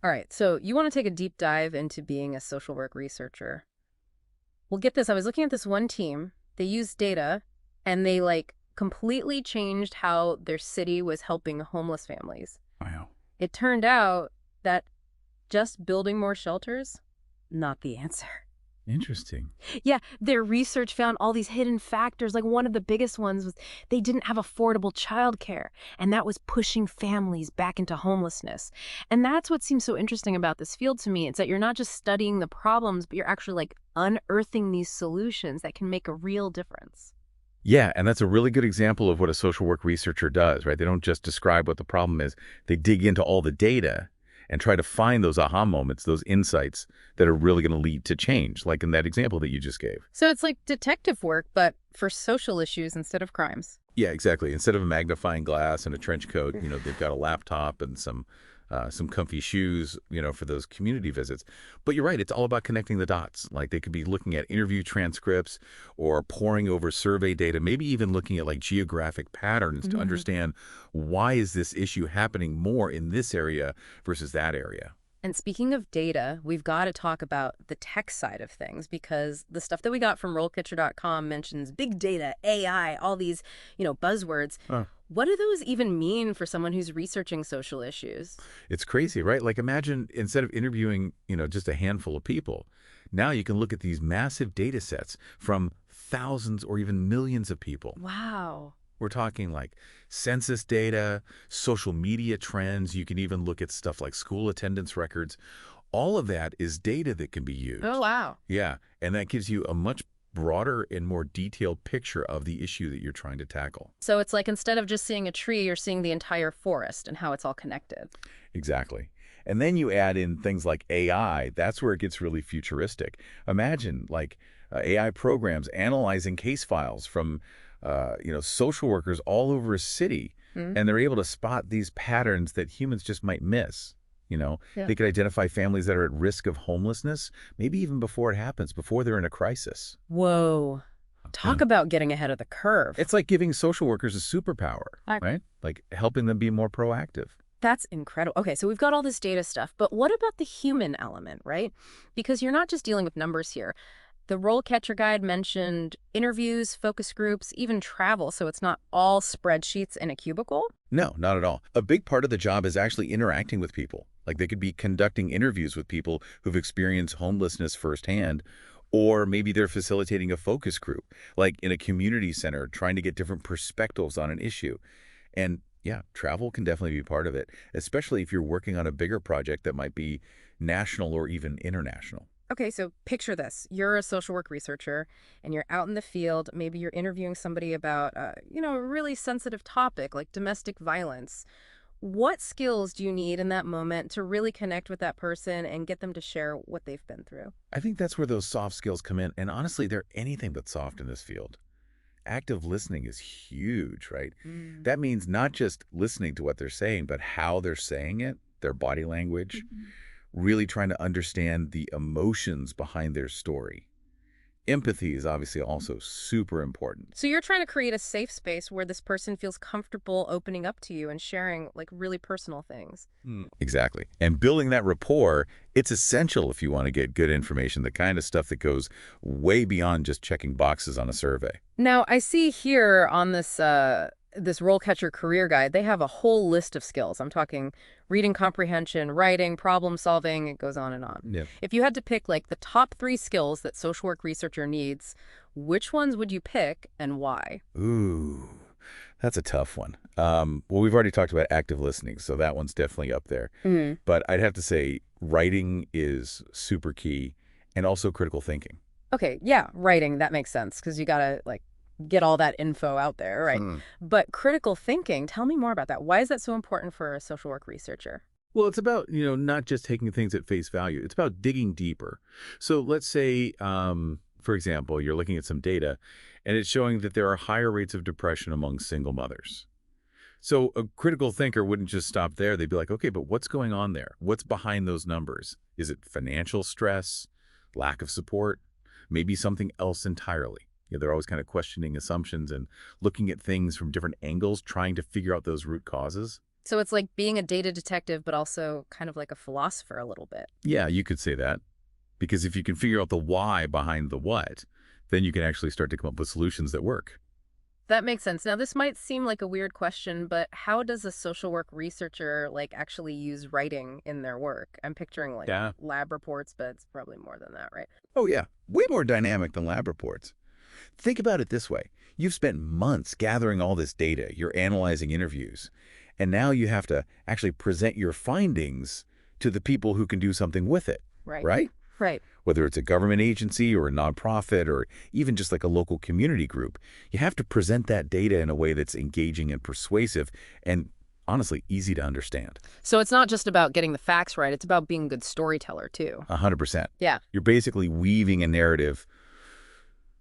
All right, so you want to take a deep dive into being a social work researcher. Well, get this. I was looking at this one team. They used data and they completely changed how their city was helping homeless families. Wow. It turned out that just building more shelters, not the answer. Interesting. Yeah, their research found all these hidden factors. Like one of the biggest ones was they didn't have affordable childcare, and that was pushing families back into homelessness. And that's what seems so interesting about this field to me. It's that you're not just studying the problems, but you're actually unearthing these solutions that can make a real difference. Yeah, and that's a really good example of what a social work researcher does, right? They don't just describe what the problem is. They dig into all the data and try to find those aha moments, those insights that are really going to lead to change, like in that example that you just gave. So it's like detective work, but for social issues instead of crimes. Yeah, exactly. Instead of a magnifying glass and a trench coat, they've got a laptop and some comfy shoes, for those community visits. But you're right, it's all about connecting the dots. Like they could be looking at interview transcripts or poring over survey data, maybe even looking at geographic patterns to understand why is this issue happening more in this area versus that area. And speaking of data, we've got to talk about the tech side of things because the stuff that we got from RoleCatcher.com mentions big data, AI, all these, buzzwords. What do those even mean for someone who's researching social issues? It's crazy, right? Like imagine instead of interviewing, just a handful of people, now you can look at these massive data sets from thousands or even millions of people. Wow. We're talking like census data, social media trends. You can even look at stuff like school attendance records. All of that is data that can be Oh, used. wow. Yeah, and that gives you a much broader and more detailed picture of the issue that you're trying to tackle. So it's like instead of just seeing a tree, you're seeing the entire forest and how it's all connected. Exactly. And then you add in things like AI. That's where it gets really futuristic. Imagine AI programs analyzing case files from social workers all over a city, Hmm? and they're able to spot these patterns that humans just might miss. Yeah. They could identify families that are at risk of homelessness, maybe even before it happens, before they're in a crisis. Whoa. Yeah. Talk about getting ahead of the curve. It's like giving social workers a superpower, I- right? Like helping them be more proactive. That's incredible. Okay, so we've got all this data stuff, but what about the human element, right? Because you're not just dealing with numbers here. The role catcher guide mentioned interviews, focus groups, even travel, so it's not all spreadsheets in a cubicle. No, not at all. A big part of the job is actually interacting with people. Like they could be conducting interviews with people who've experienced homelessness firsthand, or maybe they're facilitating a focus group, like in a community center, trying to get different perspectives on an issue. And yeah, travel can definitely be part of it, especially if you're working on a bigger project that might be national or even international. Okay, so picture this. You're a social work researcher and you're out in the field. Maybe you're interviewing somebody about, a really sensitive topic like domestic violence. What skills do you need in that moment to really connect with that person and get them to share what they've been through? I think that's where those soft skills come in. And honestly, they're anything but soft in this field. Active listening is huge, right? Mm. That means not just listening to what they're saying, but how they're saying it, their body language, Mhm. really trying to understand the emotions behind their story. Empathy is obviously also super important. So you're trying to create a safe space where this person feels comfortable opening up to you and sharing really personal things. Exactly. And building that rapport, it's essential if you want to get good information, the kind of stuff that goes way beyond just checking boxes on a survey. Now, I see here on this role catcher career guide, they have a whole list of skills. I'm talking reading comprehension, writing, problem solving, it goes on and on. Yeah. If you had to pick the top 3 skills that social work researcher needs, which ones would you pick and why? Ooh, that's a tough one. Well, we've already talked about active listening, so that one's definitely up there. Mm. But I'd have to say writing is super key and also critical thinking. Okay, yeah, writing, that makes sense because you got to get all that info out there, right? Hmm. But critical thinking, tell me more about that. Why is that so important for a social work researcher? Well, it's about, not just taking things at face value. It's about digging deeper. So let's say, for example, you're looking at some data and it's showing that there are higher rates of depression among single mothers. So a critical thinker wouldn't just stop there. They'd be like, okay, but what's going on there? What's behind those numbers? Is it financial stress, lack of support, maybe something else entirely? They're always kind of questioning assumptions and looking at things from different angles, trying to figure out those root causes. So it's like being a data detective, but also kind of like a philosopher a little bit. Yeah, you could say that. Because if you can figure out the why behind the what, then you can actually start to come up with solutions that work. That makes sense. Now, this might seem like a weird question, but how does a social work researcher like actually use writing in their work? I'm picturing like Yeah. lab reports, but it's probably more than that, right? Oh, yeah. Way more dynamic than lab reports. Think about it this way. You've spent months gathering all this data. You're analyzing interviews. And now you have to actually present your findings to the people who can do something with it, Right. right? Right. Whether it's a government agency or a nonprofit or even just like a local community group, you have to present that data in a way that's engaging and persuasive and honestly easy to understand. So it's not just about getting the facts right, it's about being a good storyteller too. 100%. Yeah. You're basically weaving a narrative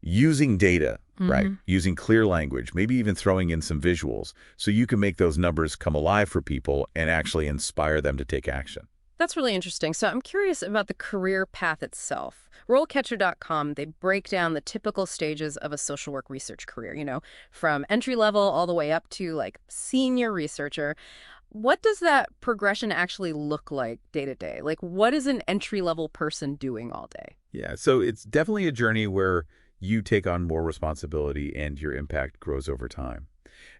using data, right? Using clear language, maybe even throwing in some visuals so you can make those numbers come alive for people and actually inspire them to take action. That's really interesting. So I'm curious about the career path itself. RoleCatcher.com, they break down the typical stages of a social work research career, from entry level all the way up to like senior researcher. What does that progression actually look like day to day? Like, what is an entry level person doing all day? Yeah, so it's definitely a journey where you take on more responsibility and your impact grows over time.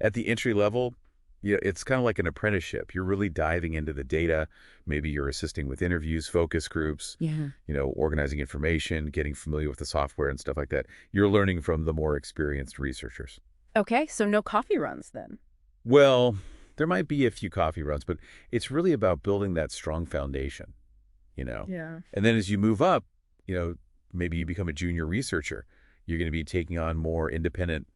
At the entry level, it's kind of like an apprenticeship. You're really diving into the data. Maybe you're assisting with interviews, focus groups, Yeah. organizing information, getting familiar with the software and stuff like that. You're learning from the more experienced researchers. Okay, so no coffee runs then. Well, there might be a few coffee runs, but it's really about building that strong foundation, you know. Yeah. And then as you move up, you know, maybe you become a junior researcher. You're going to be taking on more independent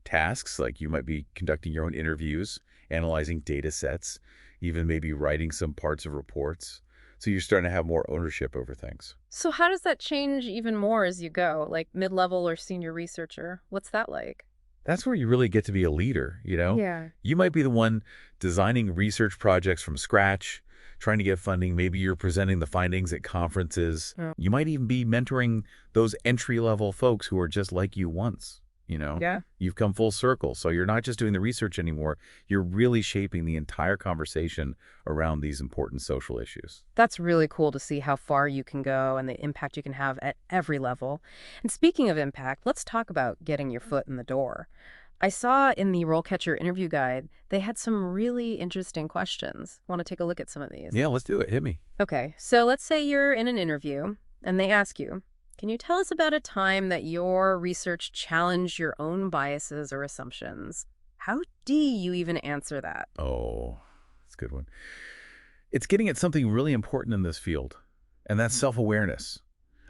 tasks, like you might be conducting your own interviews, analyzing data sets, even maybe writing some parts of reports. So you're starting to have more ownership over things. So how does that change even more as you go, like mid-level or senior researcher? What's that like? That's where you really get to be a leader, you know? Yeah. You might be the one designing research projects from scratch, trying to get funding. Maybe you're presenting the findings at conferences. Oh. You might even be mentoring those entry-level folks who are just like you once, Yeah. You've come full circle. So you're not just doing the research anymore. You're really shaping the entire conversation around these important social issues. That's really cool to see how far you can go and the impact you can have at every level. And speaking of impact, let's talk about getting your foot in the door. I saw in the RoleCatcher interview guide, they had some really interesting questions. Want to take a look at some of these? Yeah, let's do it. Hit me. Okay, so let's say you're in an interview and they ask you, can you tell us about a time that your research challenged your own biases or assumptions? How do you even answer that? Oh, that's a good one. It's getting at something really important in this field, and that's self-awareness.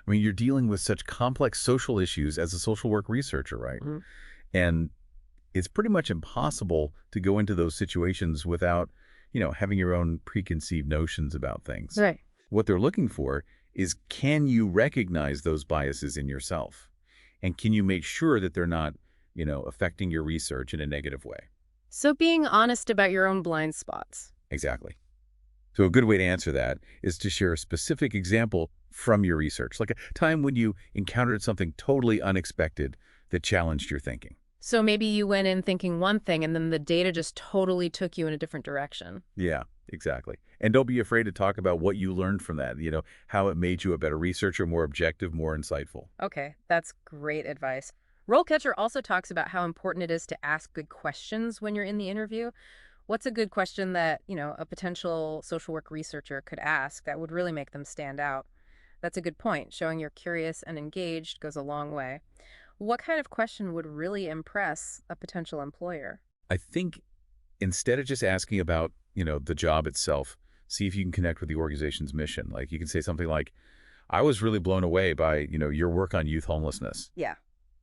I mean, you're dealing with such complex social issues as a social work researcher, right? Mhm. And it's pretty much impossible to go into those situations without, having your own preconceived notions about things. Right. What they're looking for is, can you recognize those biases in yourself? And can you make sure that they're not, affecting your research in a negative way? So being honest about your own blind spots. Exactly. So a good way to answer that is to share a specific example from your research, like a time when you encountered something totally unexpected that challenged your thinking. So maybe you went in thinking one thing and then the data just totally took you in a different direction. Yeah, exactly. And don't be afraid to talk about what you learned from that, how it made you a better researcher, more objective, more insightful. Okay, that's great advice. RoleCatcher also talks about how important it is to ask good questions when you're in the interview. What's a good question that, a potential social work researcher could ask that would really make them stand out? That's a good point. Showing you're curious and engaged goes a long way. What kind of question would really impress a potential employer? I think instead of just asking about, the job itself, see if you can connect with the organization's mission. Like you can say something like, I was really blown away by, your work on youth homelessness. Yeah.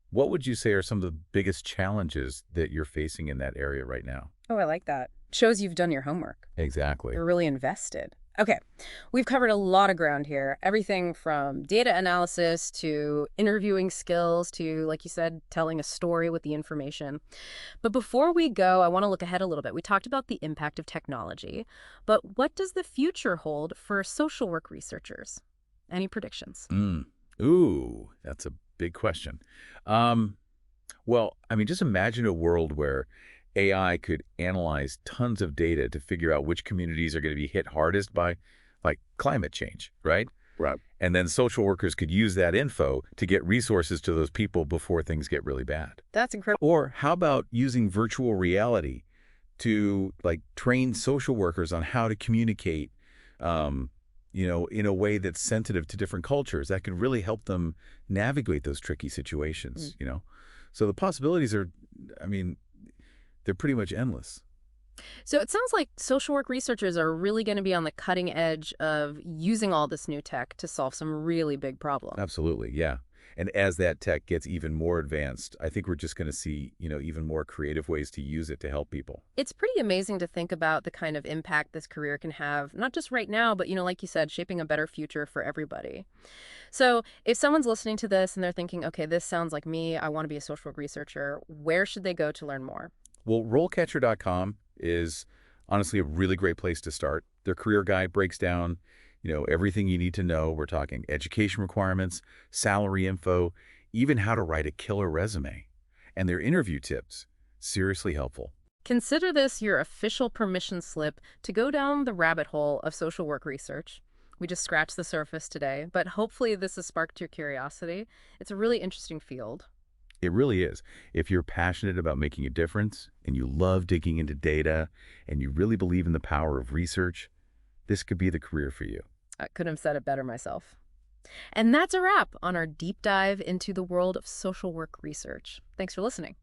What would you say are some of the biggest challenges that you're facing in that area right now? Oh, I like that. Shows you've done your homework. Exactly. You're really invested. Okay, we've covered a lot of ground here. Everything from data analysis to interviewing skills to, like you said, telling a story with the information. But before we go, I want to look ahead a little bit. We talked about the impact of technology, but what does the future hold for social work researchers? Any predictions? Ooh, that's a big question. Well, I mean, just imagine a world where AI could analyze tons of data to figure out which communities are going to be hit hardest by, like, climate change, right? Right. And then social workers could use that info to get resources to those people before things get really bad. That's incredible. Or how about using virtual reality to, like, train social workers on how to communicate, in a way that's sensitive to different cultures that could really help them navigate those tricky situations. So the possibilities are, I mean, they're pretty much endless. So it sounds like social work researchers are really going to be on the cutting edge of using all this new tech to solve some really big problems. Absolutely, yeah. And as that tech gets even more advanced, I think we're just going to see, even more creative ways to use it to help people. It's pretty amazing to think about the kind of impact this career can have, not just right now, but, like you said, shaping a better future for everybody. So if someone's listening to this and they're thinking, okay, this sounds like me, I want to be a social work researcher, where should they go to learn more? Well, RoleCatcher.com is honestly a really great place to start. Their career guide breaks down, everything you need to know. We're talking education requirements, salary info, even how to write a killer resume. And their interview tips, seriously helpful. Consider this your official permission slip to go down the rabbit hole of social work research. We just scratched the surface today, but hopefully this has sparked your curiosity. It's a really interesting field. It really is. If you're passionate about making a difference and you love digging into data and you really believe in the power of research, this could be the career for you. I couldn't have said it better myself. And that's a wrap on our deep dive into the world of social work research. Thanks for listening.